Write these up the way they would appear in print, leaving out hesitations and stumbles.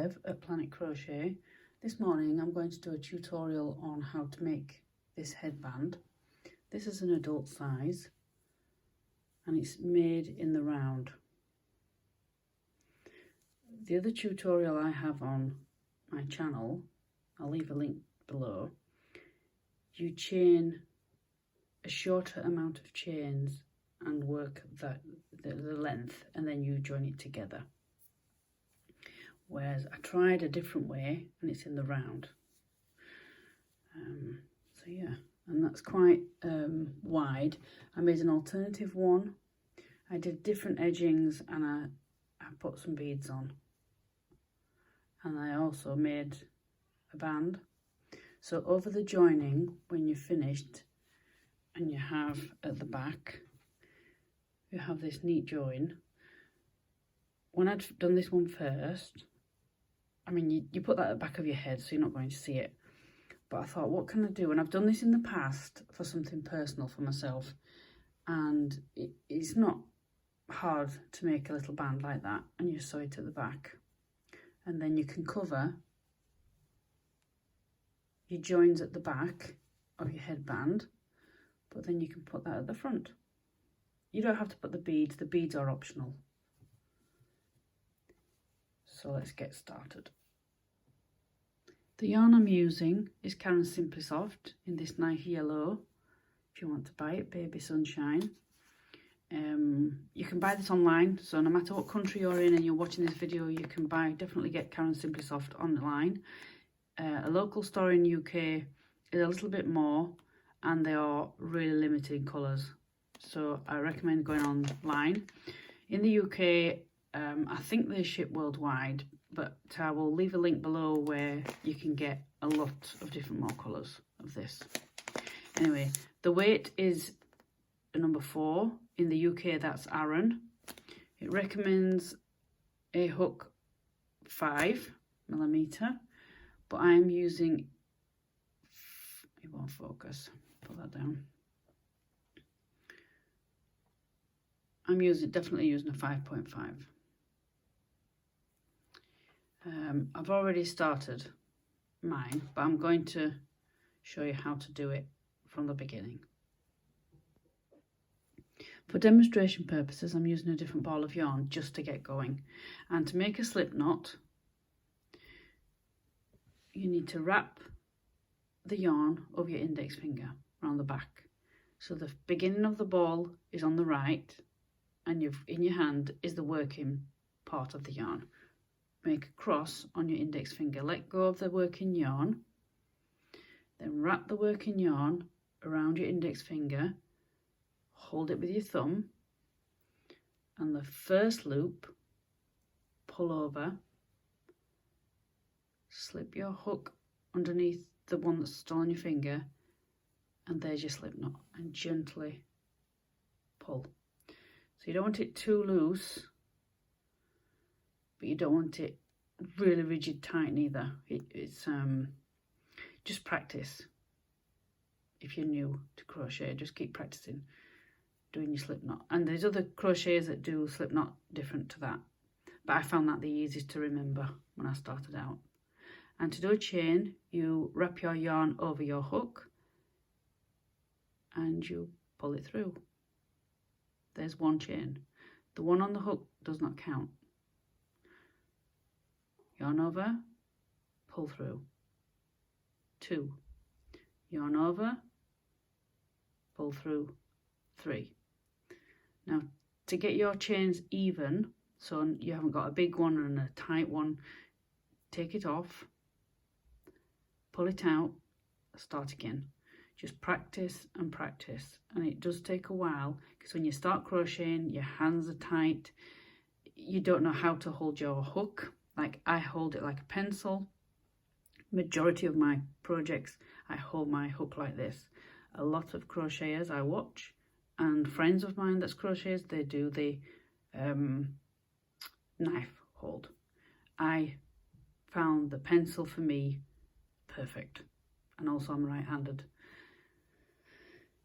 Bev at Planetcrochet. This morning I'm going to do a tutorial on how to make this headband. This is an adult size and it's made in the round. The other tutorial I have on my channel, I'll leave a link below, you chain a shorter amount of chains and work the length, and then you join it together. Whereas I tried a different way and it's in the round. So yeah, and that's quite wide. I made an alternative one. I did different edgings and I put some beads on. And I also made a band. So over the joining, when you're finished, and you have at the back, you have this neat join. When I'd done this one first, I mean, you put that at the back of your head so you're not going to see it. But I thought, what can I do? And I've done this in the past for something personal for myself. And it's not hard to make a little band like that. And you sew it at the back. And then you can cover your joins at the back of your headband. But then you can put that at the front. You don't have to put the beads are optional. So let's get started. The yarn I'm using is Caren Simply Soft in this nice yellow. If you want to buy it, Baby Sunshine. You can buy this online, so no matter what country you're in and you're watching this video, you can definitely get Caren Simply Soft online. A local store in the UK is a little bit more, and they are really limited in colours. So I recommend going online. In the UK, I think they ship worldwide, but I will leave a link below where you can get a lot of different more colours of this. Anyway, the weight is a number 4. In the UK, that's Caren. It recommends a hook 5mm, but I'm using, it won't focus, put that down. I'm definitely using a 5.5. I've already started mine, but I'm going to show you how to do it from the beginning. For demonstration purposes, I'm using a different ball of yarn just to get going. And to make a slip knot, you need to wrap the yarn over your index finger around the back. So the beginning of the ball is on the right, and in your hand is the working part of the yarn. Make a cross on your index finger, let go of the working yarn, then wrap the working yarn around your index finger, hold it with your thumb, and the first loop, pull over, slip your hook underneath the one that's still on your finger, and there's your slip knot, and gently pull. So you don't want it too loose, but you don't want it really rigid tight neither. It's just practice. If you're new to crochet, just keep practicing doing your slip knot. And there's other crocheters that do slip knot different to that, but I found that the easiest to remember when I started out. And to do a chain, you wrap your yarn over your hook and you pull it through. There's one chain. The one on the hook does not count. Yarn over, pull through. 2. Yarn over, pull through. 3. Now, to get your chains even, so you haven't got a big one and a tight one, take it off, pull it out, start again. Just practice and practice, and it does take a while, because when you start crocheting, your hands are tight, you don't know how to hold your hook. Like I hold it like a pencil. Majority of my projects, I hold my hook like this. A lot of crocheters I watch, and friends of mine that's crocheters, they do the knife hold. I found the pencil for me perfect, and also I'm right-handed.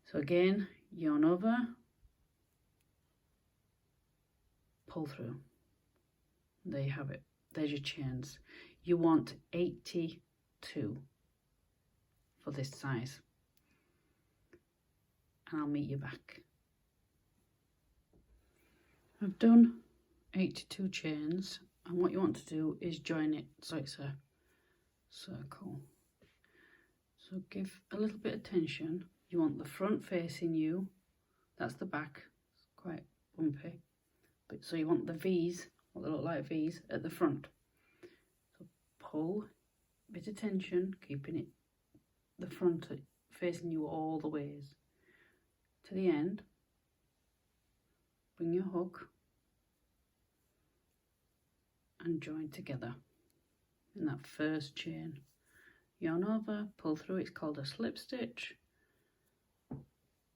So again, yarn over, pull through. There you have it. There's your chains. you want 82 for this size, and I'll meet you back. I've done 82 chains, and what you want to do is join it so it's a circle. So give a little bit of tension. You want the front facing you, that's the back, it's quite bumpy, but so you want the V's, what they look like V's, at the front. So pull, bit of tension, keeping it the front facing you all the ways to the end. Bring your hook and join together in that first chain. Yarn over, pull through, it's called a slip stitch,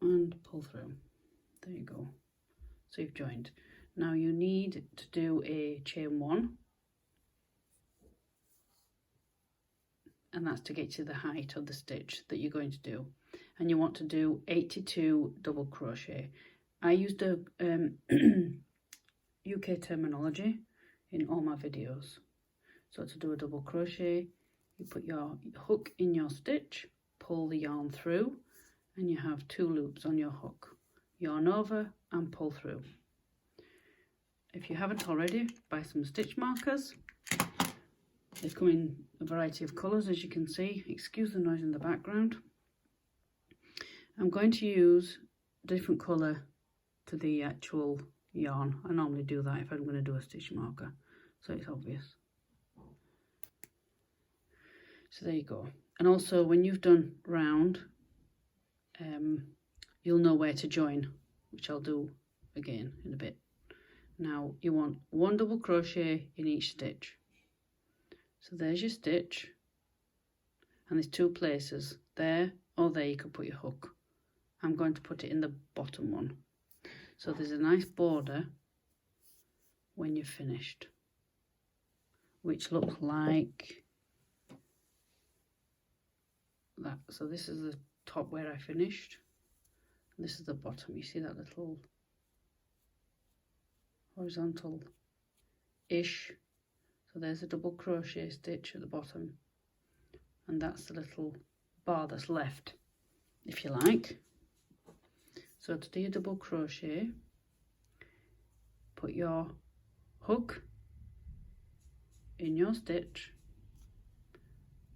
and pull through. There you go. So you've joined. Now you need to do a chain 1, and that's to get to the height of the stitch that you're going to do, and you want to do 82 double crochet. I used a UK terminology in all my videos. So to do a double crochet, you put your hook in your stitch, pull the yarn through, and you have 2 loops on your hook. Yarn over and pull through. If you haven't already, buy some stitch markers. They come in a variety of colours, as you can see. Excuse the noise in the background. I'm going to use a different colour to the actual yarn. I normally do that if I'm going to do a stitch marker, so it's obvious. So there you go. And also when you've done round, you'll know where to join, which I'll do again in a bit. Now you want 1 double crochet in each stitch. So there's your stitch, and there's 2 places, there or there you can put your hook. I'm going to put it in the bottom one. So there's a nice border when you're finished, which looks like that. So this is the top where I finished, and this is the bottom. You see that little horizontal ish, so there's a double crochet stitch at the bottom, and that's the little bar that's left, if you like. So to do your double crochet, put your hook in your stitch,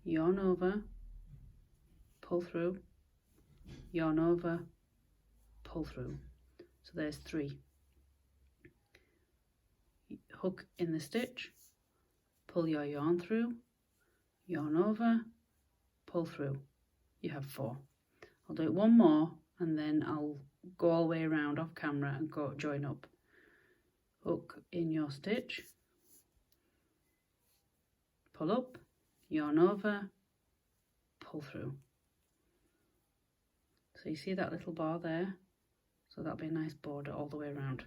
yarn over, pull through, yarn over, pull through. So there's 3. Hook in the stitch, pull your yarn through, yarn over, pull through. You have 4. I'll do it one more, and then I'll go all the way around off camera and go join up. Hook in your stitch, pull up, yarn over, pull through. So you see that little bar there? So that'll be a nice border all the way around.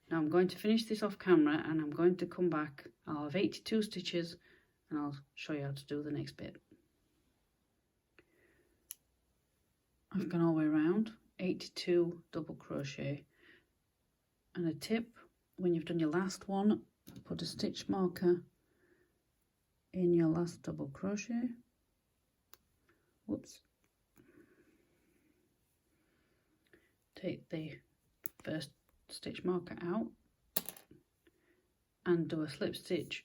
Now I'm going to finish this off camera, and I'm going to come back. I'll have 82 stitches, and I'll show you how to do the next bit. I've gone all the way around, 82 double crochet. And a tip, when you've done your last one, put a stitch marker in your last double crochet. Whoops. Take the first stitch marker out and do a slip stitch,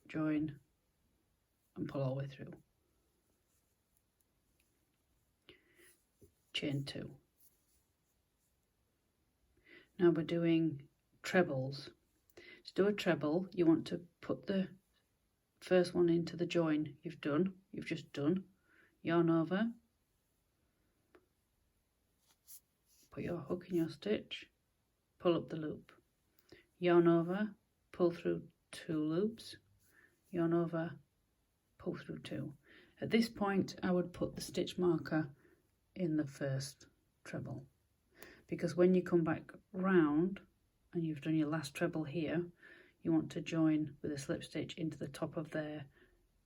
join, and pull all the way through. Chain 2. Now we're doing trebles. To do a treble, you want to put the first one into the join you've just done, yarn over, put your hook in your stitch, pull up the loop, yarn over, pull through 2 loops, yarn over, pull through 2. At this point I would put the stitch marker in the first treble, because when you come back round and you've done your last treble here, you want to join with a slip stitch into the top of there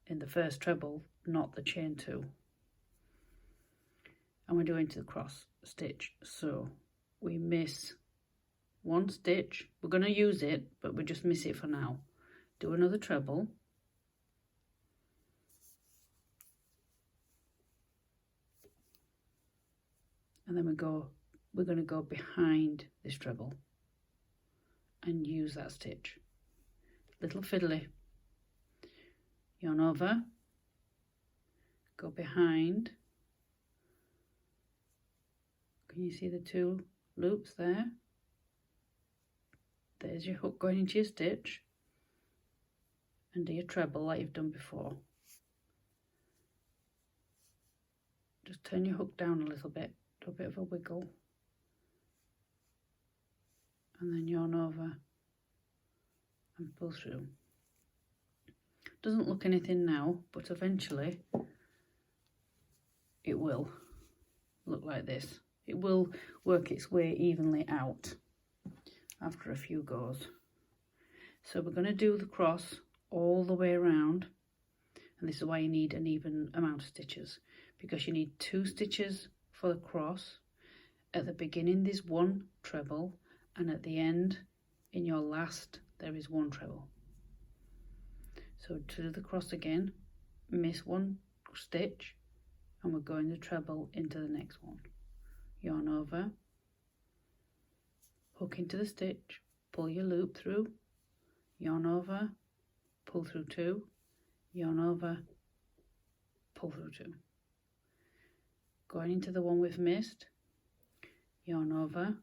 in the first treble, not the chain 2. And we're doing to the cross stitch, so we miss 1 stitch. We're going to use it, but we just miss it for now. Do another treble, and then we're going to go behind this treble and use that stitch. Little fiddly, yarn over, go behind. Can you see the 2 loops there? There's your hook going into your stitch, and do your treble like you've done before. Just turn your hook down a little bit, do a bit of a wiggle, and then yarn over and pull through. Doesn't look anything now, but eventually it will look like this. It will work its way evenly out after a few goes. So we're going to do the cross all the way around, and this is why you need an even amount of stitches, because you need 2 stitches for the cross. At the beginning there's 1 treble, and at the end in your last there is 1 treble. So to do the cross again, miss 1 stitch, and we're going the treble into the next one. Yarn over, hook into the stitch, pull your loop through, yarn over, pull through 2, yarn over, pull through 2. Going into the one we've missed, yarn over,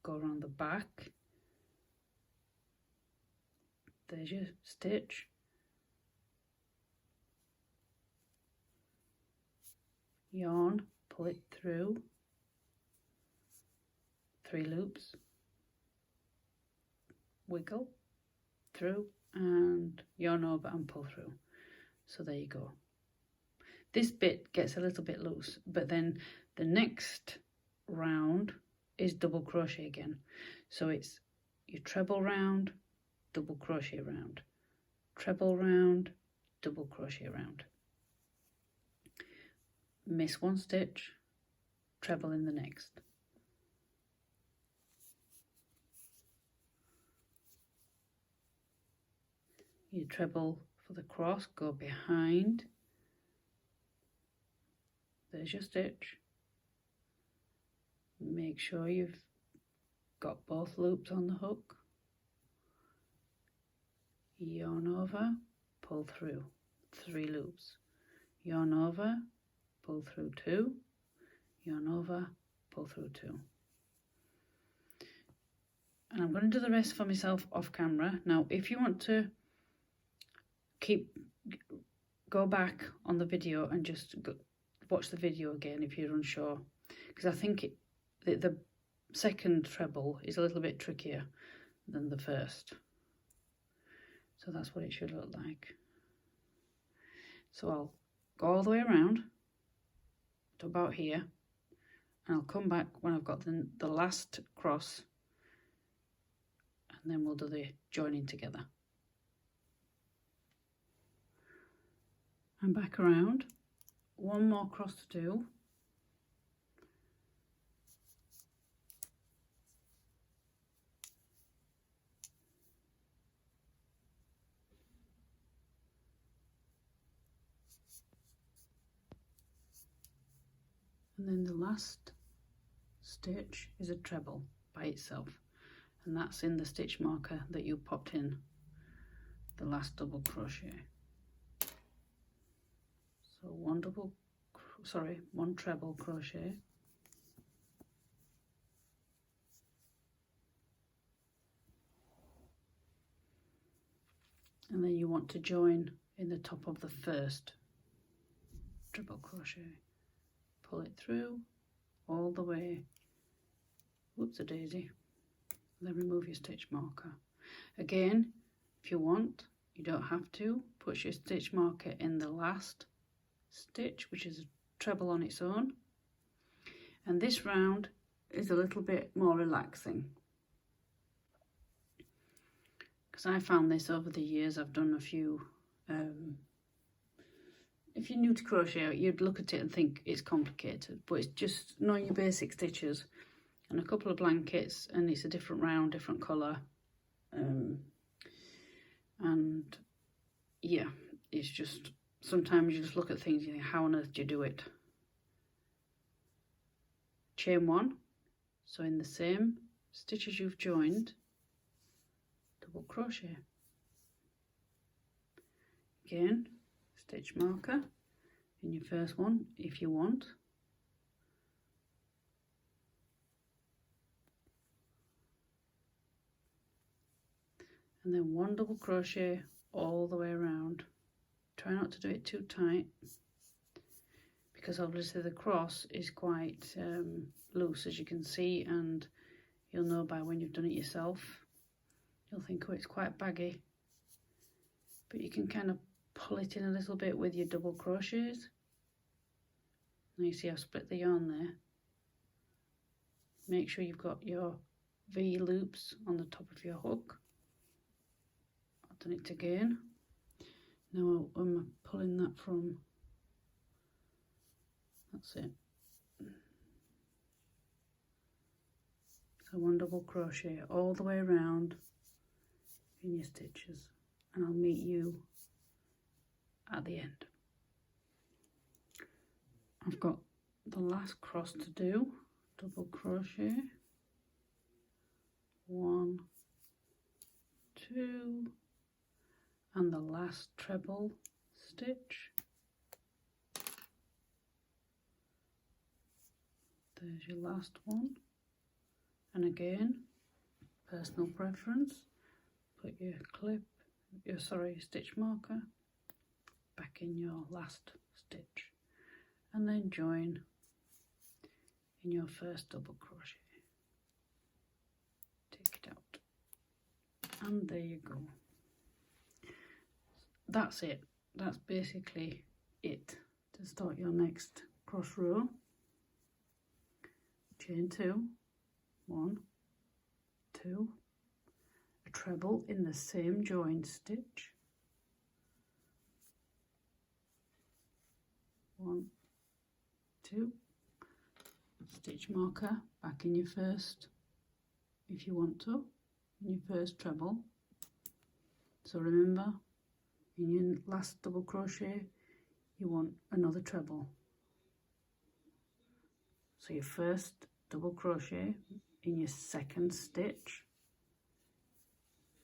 go around the back, there's your stitch, yarn, pull it through, 3 loops, wiggle through, and yarn over and pull through. So there you go. This bit gets a little bit loose, but then the next round is double crochet again. So it's your treble round, double crochet round, treble round, double crochet round. Miss 1 stitch, treble in the next. Your treble for the cross, go behind, there's your stitch. Make sure you've got both loops on the hook, yarn over, pull through, 3 loops, yarn over, pull through 2, yarn over, pull through 2. And I'm going to do the rest for myself off camera. Now if you want to go back on the video and just watch the video again if you're unsure, because I think the second treble is a little bit trickier than the first. So that's what it should look like. So I'll go all the way around to about here, and I'll come back when I've got the last cross, and then we'll do the joining together. And back around, 1 more cross to do. And then the last stitch is a treble by itself, and that's in the stitch marker that you popped in the last double crochet. So 1 treble crochet, and then you want to join in the top of the first treble crochet. Pull it through all the way, whoops-a-daisy, then remove your stitch marker. Again, if you want, you don't have to, put your stitch marker in the last stitch, which is a treble on its own, and this round is a little bit more relaxing, because I found this over the years. I've done a few if you're new to crochet, you'd look at it and think it's complicated, but it's just knowing your basic stitches and a couple of blankets, and it's a different round, different colour, and yeah, it's just, sometimes you just look at things and you think, how on earth do you do it? chain 1, so in the same stitches you've joined, double crochet. Again, stitch marker in your first one if you want. And then 1 double crochet all the way around. Try not to do it too tight, because obviously the cross is quite loose, as you can see, and you'll know by when you've done it yourself. You'll think, oh, it's quite baggy, but you can kind of pull it in a little bit with your double crochets. Now you see I've split the yarn there. Make sure you've got your V loops on the top of your hook. I've done it again. Now I'm pulling that from, that's it. So 1 double crochet all the way around in your stitches, and I'll meet you at the end. I've got the last cross to do, double crochet, 1, 2, and the last treble stitch. There's your last one, and again, personal preference, put your clip, your stitch marker back in your last stitch, and then join in your first double crochet. Take it out, and there you go. That's it. That's basically it to start your next cross row. Chain 2, 1, 2, a treble in the same joined stitch, 1, 2, stitch marker back in your first, if you want to, in your first treble. So remember, in your last double crochet you want another treble. So your first double crochet in your second stitch,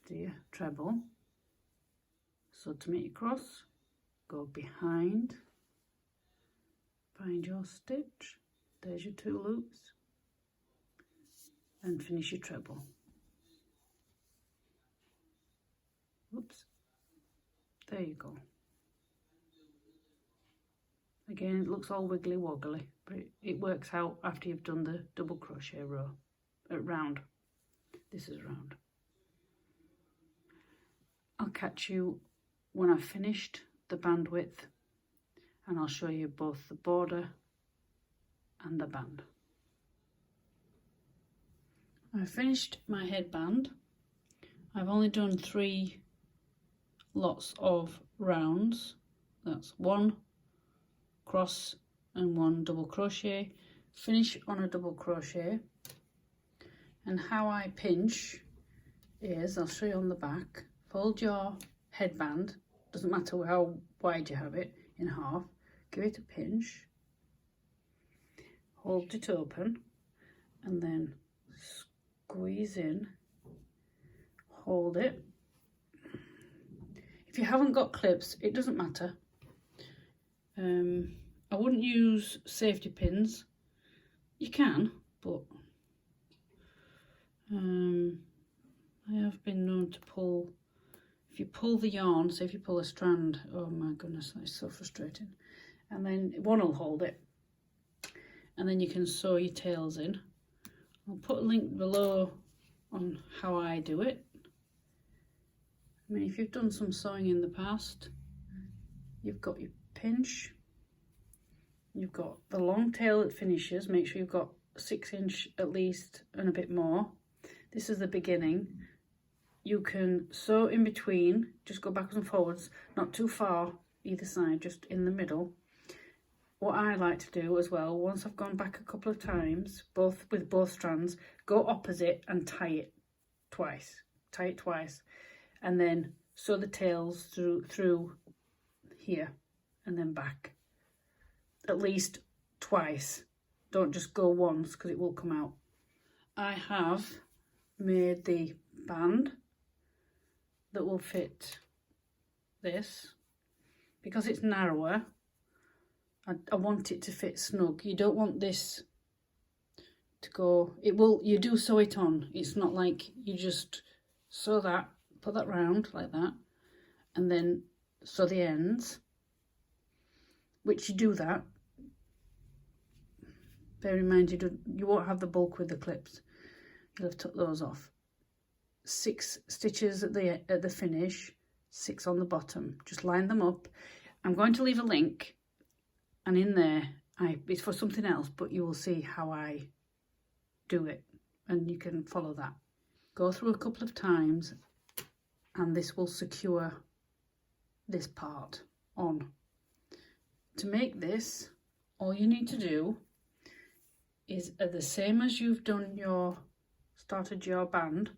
do your treble. So to make your cross, go behind, find your stitch, there's your 2 loops, and finish your treble. Oops, there you go. Again, it looks all wiggly woggly, but it works out after you've done the double crochet row, round. This is round. I'll catch you when I've finished the band width, and I'll show you both the border and the band. I've finished my headband. I've only done 3 lots of rounds. That's 1 cross and 1 double crochet. Finish on a double crochet, and how I pinch is, I'll show you on the back. Fold your headband, doesn't matter how wide you have it, in half, give it a pinch, hold it open, and then squeeze in, hold it. If you haven't got clips, it doesn't matter. I wouldn't use safety pins. You can, but I have been known to pull. If you pull the yarn, say if you pull a strand, oh my goodness, that's so frustrating. And then one will hold it, and then you can sew your tails in. I'll put a link below on how I do it. I mean, if you've done some sewing in the past, you've got your pinch, you've got the long tail that finishes. Make sure you've got 6 inch at least and a bit more. This is the beginning. You can sew in between, just go backwards and forwards, not too far either side, just in the middle. What I like to do as well, once I've gone back a couple of times, with both strands, go opposite and tie it twice. Tie it twice, and then sew the tails through here and then back, at least twice, Don't just go once because it will come out. I have made the band that will fit this. Because it's narrower, I want it to fit snug. You don't want this to go, you do sew it on. It's not like you just sew that, put that round like that, and then sew the ends, which you do that. Bear in mind, you won't have the bulk with the clips. You'll have took those off. 6 stitches at the finish, 6 on the bottom. Just line them up. I'm going to leave a link, and in there, it's for something else, but you will see how I do it, and you can follow that. Go through a couple of times, and this will secure this part on. To make this, all you need to do is the same as you've started your band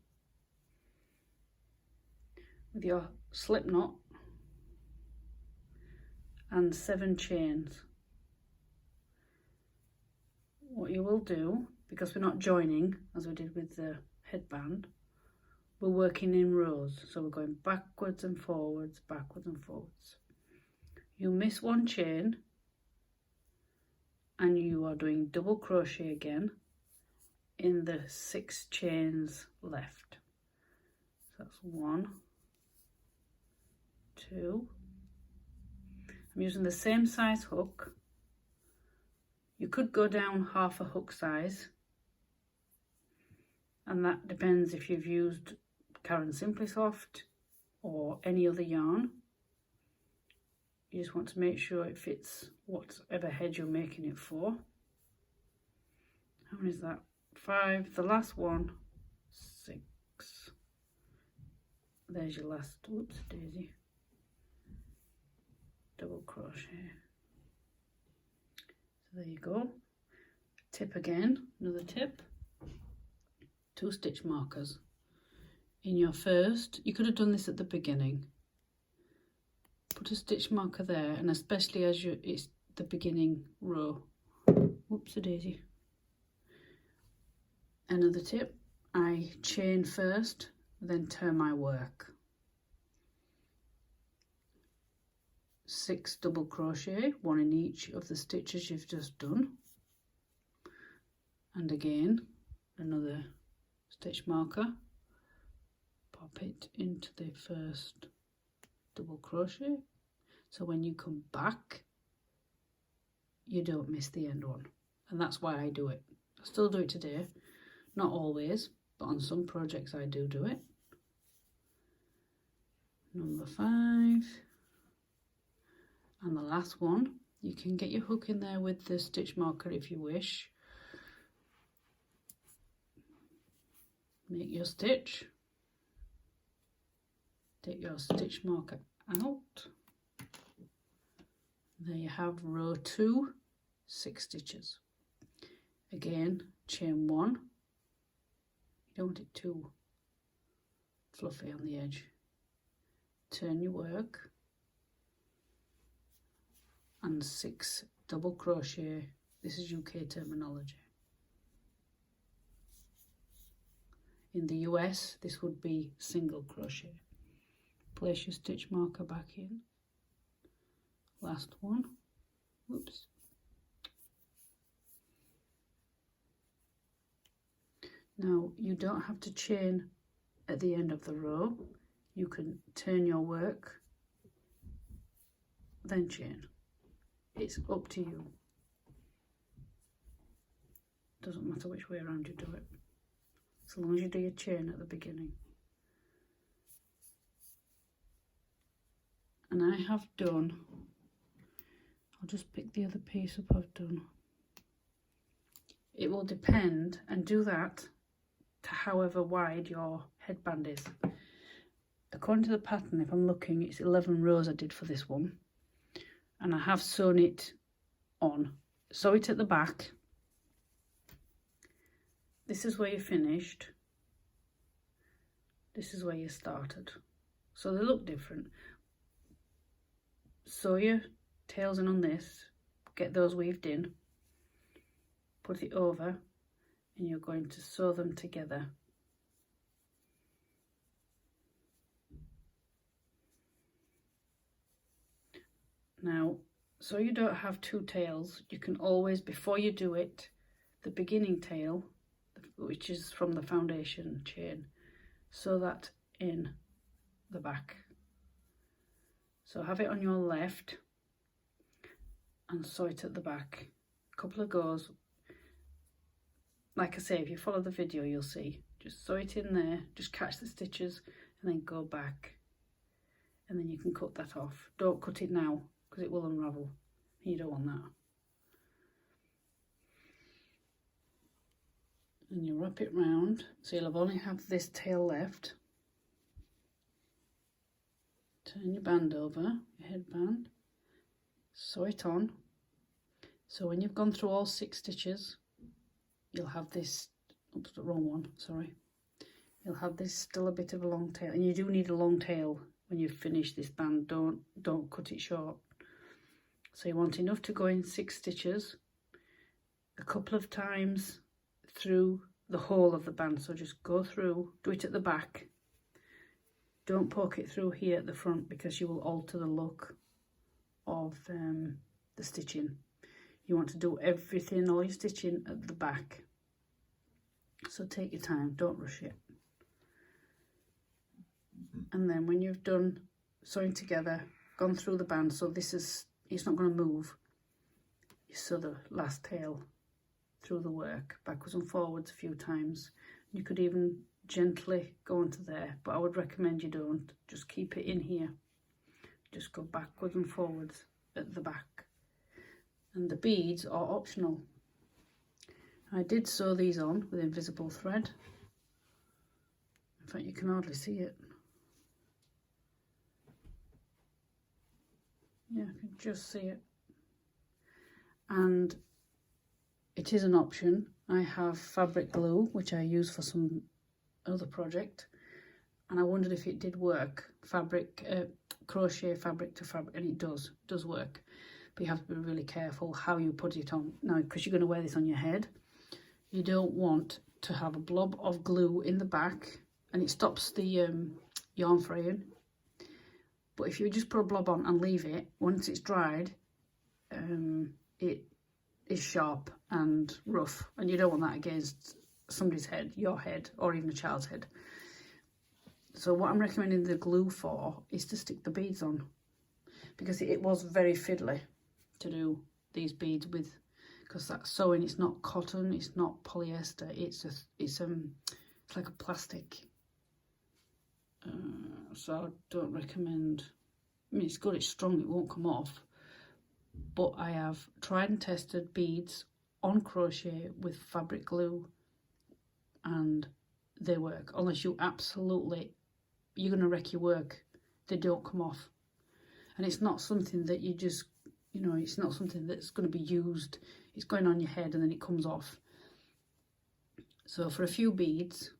with your slip knot and 7 chains. What you will do, because we're not joining as we did with the headband, we're working in rows, so we're going backwards and forwards, backwards and forwards. You miss 1 chain and you are doing double crochet again in the 6 chains left. So that's 1, 2. I'm using the same size hook. You could go down half a hook size, and that depends if you've used Caren Simply Soft or any other yarn. You just want to make sure it fits whatever head you're making it for. How many is that? 5. The last one, 6. There's your last, whoops daisy, double crochet. So there you go. Tip again, another tip. 2 stitch markers. In your first, you could have done this at the beginning. Put a stitch marker there, and especially as it's the beginning row. Whoopsie daisy. Another tip, I chain first, then turn my work. 6 double crochet, 1 in each of the stitches you've just done. And again, another stitch marker. Pop it into the first double crochet, so when you come back you don't miss the end one, and that's why I do it. I still do it today, not always, but on some projects I do it. Number 5, and the last one. You can get your hook in there with the stitch marker if you wish. Make your stitch, take your stitch marker out. There you have row 2, 6 stitches. Again, chain 1. You don't want it too fluffy on the edge. Turn your work and 6 double crochet. This is UK terminology. In the US, this would be single crochet. Place your stitch marker back in. Last one. Whoops. Now, you don't have to chain at the end of the row. You can turn your work, then chain. It's up to you. Doesn't matter which way around you do it, so long as you do your chain at the beginning. And I have done, I'll just pick the other piece up I've done. It will depend, and do that to however wide your headband is. According to the pattern, if I'm looking, it's 11 rows I did for this one, and I have sewn it on. Sew it at the back. This is where you finished. This is where you started. So they look different. Sew your tails in on this, get those weaved in, put it over, and you're going to sew them together. Now, so you don't have two tails, you can always, before you do it, the beginning tail, which is from the foundation chain, sew that in the back. So have it on your left and sew it at the back. A couple of goes. Like I say, if you follow the video, you'll see. Just sew it in there, just catch the stitches and then go back. And then you can cut that off. Don't cut it now because it will unravel. You don't want that. And you wrap it round, so you'll only have this tail left. Turn your band over, your headband, sew it on. So when you've gone through all 6 stitches, you'll have this, oops, the wrong one, sorry. You'll have this still a bit of a long tail, and you do need a long tail when you finish this band. Don't cut it short. So you want enough to go in 6 stitches a couple of times through the whole of the band. So just go through, do it at the back. Don't poke it through here at the front because you will alter the look of the stitching. You want to do everything, all your stitching at the back. So take your time, don't rush it. And then when you've done sewing together, gone through the band, so this is, it's not going to move. You sew the last tail through the work, backwards and forwards a few times. You could even gently go into there, but I would recommend you don't. Just keep it in here. Just go backwards and forwards at the back. And the beads are optional. I did sew these on with invisible thread. In fact, you can hardly see it. Yeah, I can just see it. And it is an option. I have fabric glue, which I use for some other project, and I wondered if it did work. Crochet fabric to fabric, and it does work. But you have to be really careful how you put it on. Now, because you're going to wear this on your head, you don't want to have a blob of glue in the back, and it stops the yarn fraying. But if you just put a blob on and leave it, once it's dried, it is sharp and rough, and you don't want that against somebody's head, your head, or even a child's head. So what I'm recommending the glue for is to stick the beads on, because it was very fiddly to do these beads with, because that sewing, it's not cotton, it's not polyester, it's like a plastic. So I don't recommend. I mean, it's good, it's strong, it won't come off. But I have tried and tested beads on crochet with fabric glue, and they work. Unless you absolutely, you're going to wreck your work, they don't come off. And it's not something that you just, you know, it's not something that's going to be used. It's going on your head and then it comes off. So for a few beads,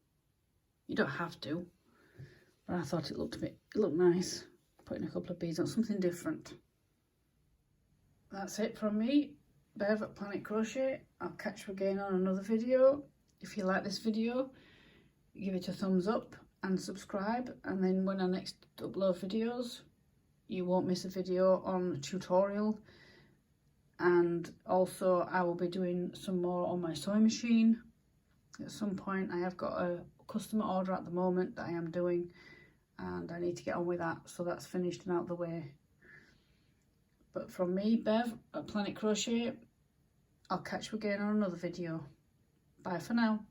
you don't have to, but I thought it looked nice, putting a couple of beads on, something different. That's it from me, Bev at Planet Crochet. I'll catch you again on another video. If you like this video, give it a thumbs up and subscribe, and then when I next upload videos, you won't miss a video on a tutorial. And also I will be doing some more on my sewing machine at some point. I have got a customer order at the moment that I am doing, and I need to get on with that, so that's finished and out of the way. But from me, Bev at Planet Crochet, I'll catch you again on another video. Bye for now.